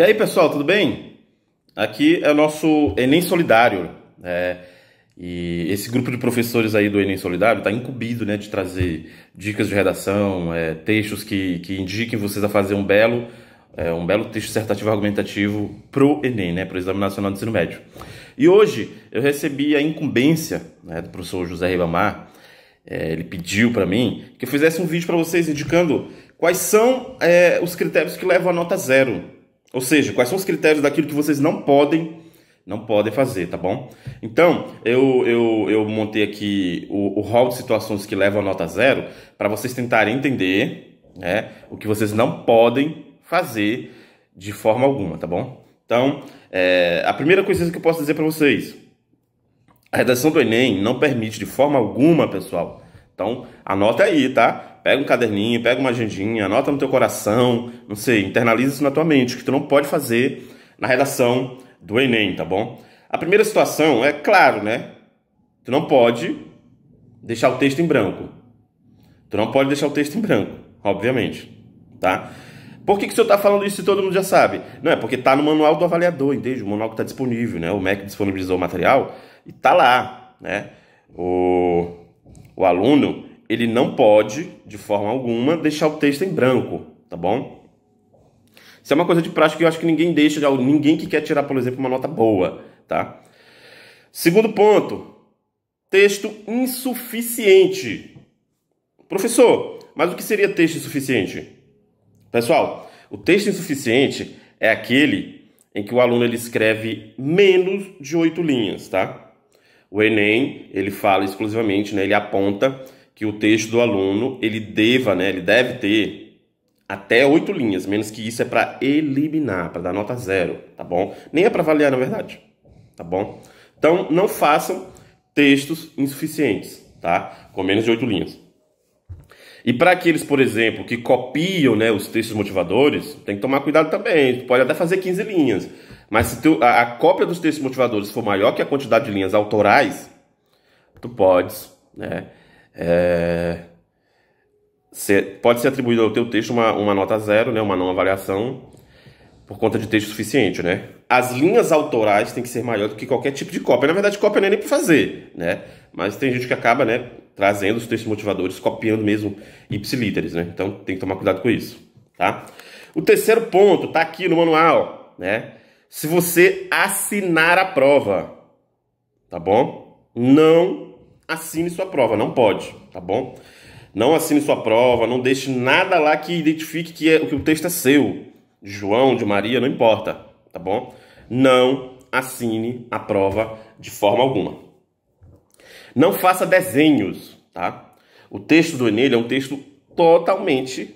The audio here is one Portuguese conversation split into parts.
E aí, pessoal, tudo bem? Aqui é o nosso Enem Solidário, e esse grupo de professores aí do Enem Solidário está incumbido, de trazer dicas de redação, textos que indiquem vocês a fazer um belo texto dissertativo argumentativo pro Enem, pro Exame Nacional de Ensino Médio. E hoje eu recebi a incumbência, do professor José Ribamar. Ele pediu para mim que eu fizesse um vídeo para vocês indicando quais são os critérios que levam a nota 0. Ou seja, quais são os critérios daquilo que vocês não podem fazer, tá bom? Então, eu montei aqui o rol de situações que levam a nota 0 para vocês tentarem entender, o que vocês não podem fazer de forma alguma, tá bom? Então, a primeira coisa que eu posso dizer para vocês: a redação do Enem não permite de forma alguma, pessoal. Então, anota aí, tá? Pega um caderninho, pega uma agendinha, anota no teu coração, não sei, internaliza isso na tua mente, que tu não pode fazer na redação do Enem, tá bom? A primeira situação é, claro, tu não pode deixar o texto em branco. Tu não pode deixar o texto em branco, obviamente, tá? Por que o senhor está falando isso se todo mundo já sabe? Não, é porque tá no manual do avaliador, entende? O manual que está disponível, O MEC disponibilizou o material e tá lá, O aluno, ele não pode, de forma alguma, deixar o texto em branco, tá bom? Isso é uma coisa de prática que eu acho que ninguém deixa, ninguém que quer tirar, por exemplo, uma nota boa, tá? Segundo ponto, texto insuficiente. Professor, mas o que seria texto insuficiente? Pessoal, o texto insuficiente é aquele em que o aluno ele escreve menos de 8 linhas, tá? O Enem, ele fala exclusivamente, ele aponta que o texto do aluno, ele deve ter até 8 linhas, menos que isso é para eliminar, para dar nota 0, tá bom? Nem é para avaliar, na verdade, tá bom? Então, não façam textos insuficientes, tá? Com menos de 8 linhas. E para aqueles, por exemplo, que copiam, os textos motivadores, tem que tomar cuidado também. Tu pode até fazer 15 linhas, mas se a cópia dos textos motivadores for maior que a quantidade de linhas autorais, tu podes, pode ser atribuído ao teu texto uma nota 0, uma não avaliação, por conta de texto suficiente, As linhas autorais têm que ser maior do que qualquer tipo de cópia. Na verdade, cópia não é nem para fazer, Mas tem gente que acaba, trazendo os textos motivadores, copiando mesmo ipsiliteres, Então, tem que tomar cuidado com isso, tá? O terceiro ponto tá aqui no manual, Se você assinar a prova, tá bom? Não assine sua prova, não pode, tá bom? Não assine sua prova, não deixe nada lá que identifique que o texto é seu. De João, de Maria, não importa, tá bom? Não assine a prova de forma alguma. Não faça desenhos, tá? O texto do Enem é um texto totalmente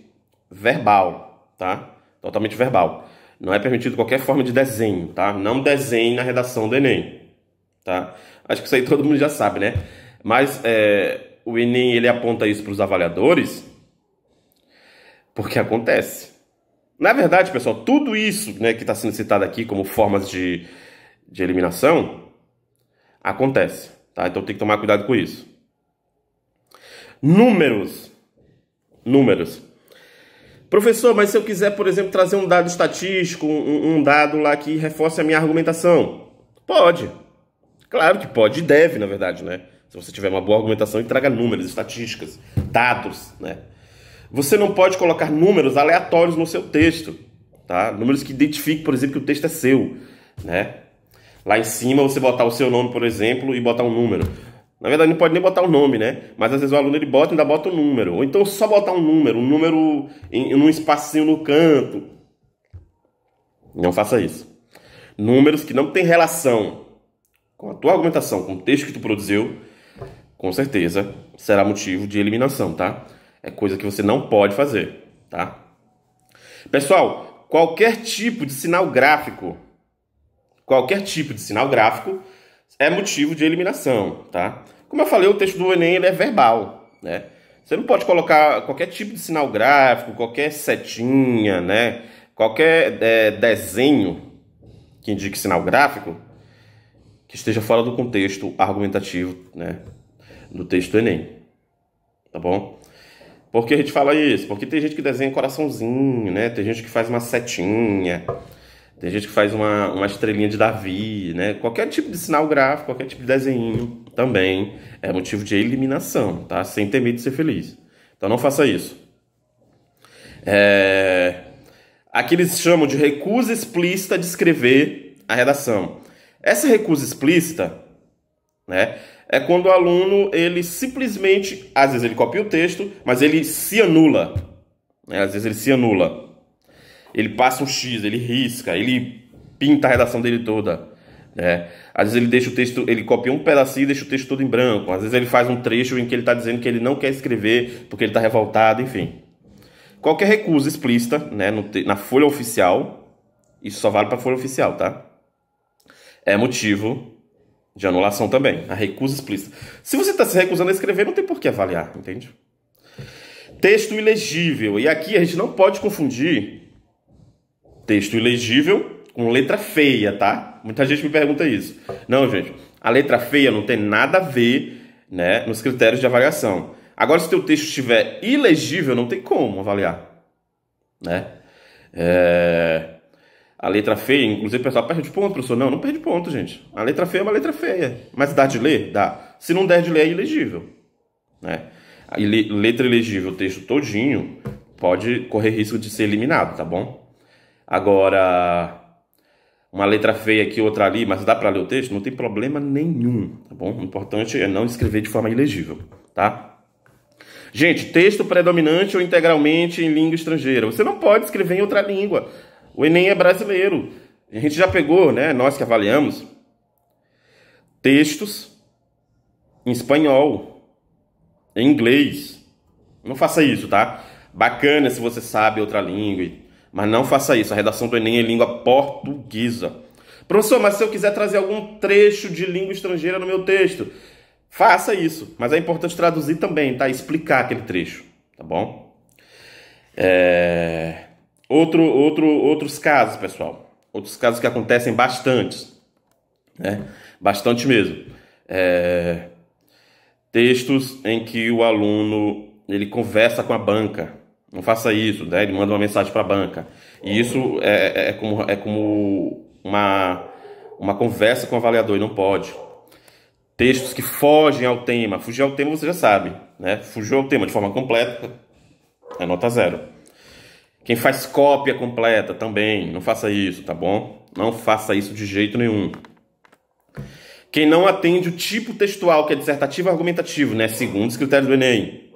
verbal, tá? Totalmente verbal. Não é permitido qualquer forma de desenho, tá? Não desenhe na redação do Enem, tá? Acho que isso aí todo mundo já sabe, Mas o Enem, ele aponta isso para os avaliadores porque acontece. Na verdade, pessoal, tudo isso, que está sendo citado aqui como formas de eliminação, acontece, tá? Então tem que tomar cuidado com isso. Números. Professor, mas se eu quiser, por exemplo, trazer um dado estatístico, um dado lá que reforce a minha argumentação, pode. Claro que pode e deve, na verdade, Se você tiver uma boa argumentação e traga números, estatísticas, dados, Você não pode colocar números aleatórios no seu texto, tá? Números que identifiquem, por exemplo, que o texto é seu, Lá em cima você botar o seu nome, por exemplo, e botar um número. Na verdade, não pode nem botar o nome, Mas às vezes o aluno ele bota e ainda bota um número. Ou então só botar um número num espacinho no canto. Não faça isso. Números que não têm relação com a tua argumentação, com o texto que tu produziu, com certeza será motivo de eliminação, tá? É coisa que você não pode fazer, tá? Pessoal, qualquer tipo de sinal gráfico é motivo de eliminação, tá? Como eu falei, o texto do Enem ele é verbal, Você não pode colocar qualquer tipo de sinal gráfico, qualquer setinha, Qualquer desenho que indique sinal gráfico que esteja fora do contexto argumentativo, do texto do Enem, tá bom? Por que a gente fala isso? Porque tem gente que desenha coraçãozinho, tem gente que faz uma setinha, Tem gente que faz uma estrelinha de Davi, né? Qualquer tipo de sinal gráfico, qualquer tipo de desenho também é motivo de eliminação, tá? Sem ter medo de ser feliz. Então não faça isso. Aqui eles chamam de recusa explícita de escrever a redação. Essa recusa explícita, né, é quando o aluno, ele simplesmente, às vezes ele copia o texto, mas ele se anula. Né? Às vezes ele se anula. Ele passa um X, ele risca, ele pinta a redação dele toda. Né? Às vezes ele deixa o texto, ele copia um pedacinho e deixa o texto todo em branco. Às vezes ele faz um trecho em que ele está dizendo que ele não quer escrever porque ele está revoltado, enfim. Qualquer recusa explícita, né, na folha oficial, isso só vale para a folha oficial, tá? É motivo de anulação também, a recusa explícita. Se você está se recusando a escrever, não tem por que avaliar, entende? Texto ilegível. E aqui a gente não pode confundir texto ilegível com letra feia, tá? Muita gente me pergunta isso. Não, gente, a letra feia não tem nada a ver, né, nos critérios de avaliação. Agora, se o teu texto estiver ilegível, não tem como avaliar, né? A letra feia, inclusive o pessoal perde ponto, professor. Não perde ponto, gente. A letra feia é uma letra feia. Mas dá de ler? Dá. Se não der de ler, é ilegível, né? A letra ilegível, o texto todinho, pode correr risco de ser eliminado, tá bom? Agora, uma letra feia aqui, outra ali, mas dá para ler o texto? Não tem problema nenhum, tá bom? O importante é não escrever de forma ilegível, tá? Gente, texto predominante ou integralmente em língua estrangeira. Você não pode escrever em outra língua. O Enem é brasileiro. A gente já pegou, né? Nós que avaliamos textos em espanhol, em inglês. Não faça isso, tá? Bacana se você sabe outra língua, mas não faça isso. A redação do Enem é em língua portuguesa. Professor, mas se eu quiser trazer algum trecho de língua estrangeira no meu texto, faça isso. Mas é importante traduzir também, tá? Explicar aquele trecho, tá bom? Outros casos, pessoal. Outros casos que acontecem bastante, né? Bastante mesmo. Textos em que o aluno ele conversa com a banca. Não faça isso, né? Ele manda uma mensagem para a banca. E isso é como uma conversa com o avaliador, e não pode. Textos que fogem ao tema. Fugir ao tema você já sabe, né? Fugiu ao tema de forma completa, é nota 0. Quem faz cópia completa também, não faça isso, tá bom? Não faça isso de jeito nenhum. Quem não atende o tipo textual, que é dissertativo e argumentativo, né? Segundo os critérios do Enem.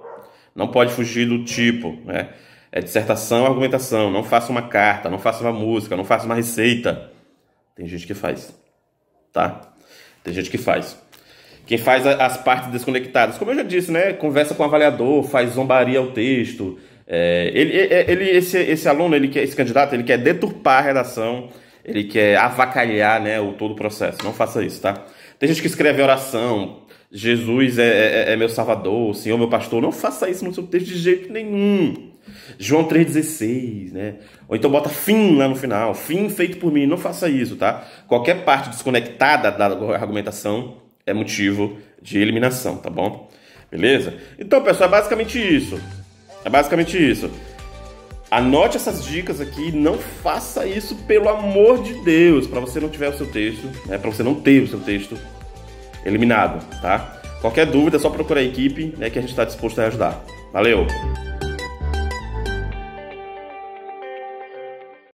Não pode fugir do tipo, né? É dissertação, argumentação. Não faça uma carta, não faça uma música, não faça uma receita. Tem gente que faz, tá? Tem gente que faz. Quem faz as partes desconectadas, como eu já disse, né? Conversa com o avaliador, faz zombaria ao texto. Esse aluno, esse candidato, ele quer deturpar a redação, ele quer avacalhar, né, todo o processo. Não faça isso, tá? Tem gente que escreve oração, Jesus é meu salvador, Senhor meu pastor. Não faça isso no seu texto de jeito nenhum. João 3,16, né? Ou então bota fim lá no final, fim feito por mim. Não faça isso, tá? Qualquer parte desconectada da argumentação é motivo de eliminação, tá bom? Beleza? Então, pessoal, é basicamente isso. É basicamente isso. Anote essas dicas aqui, não faça isso, pelo amor de Deus, para você não tiver o seu texto, né? Para você não ter o seu texto eliminado, tá? Qualquer dúvida é só procurar a equipe, né, que a gente está disposto a ajudar. Valeu!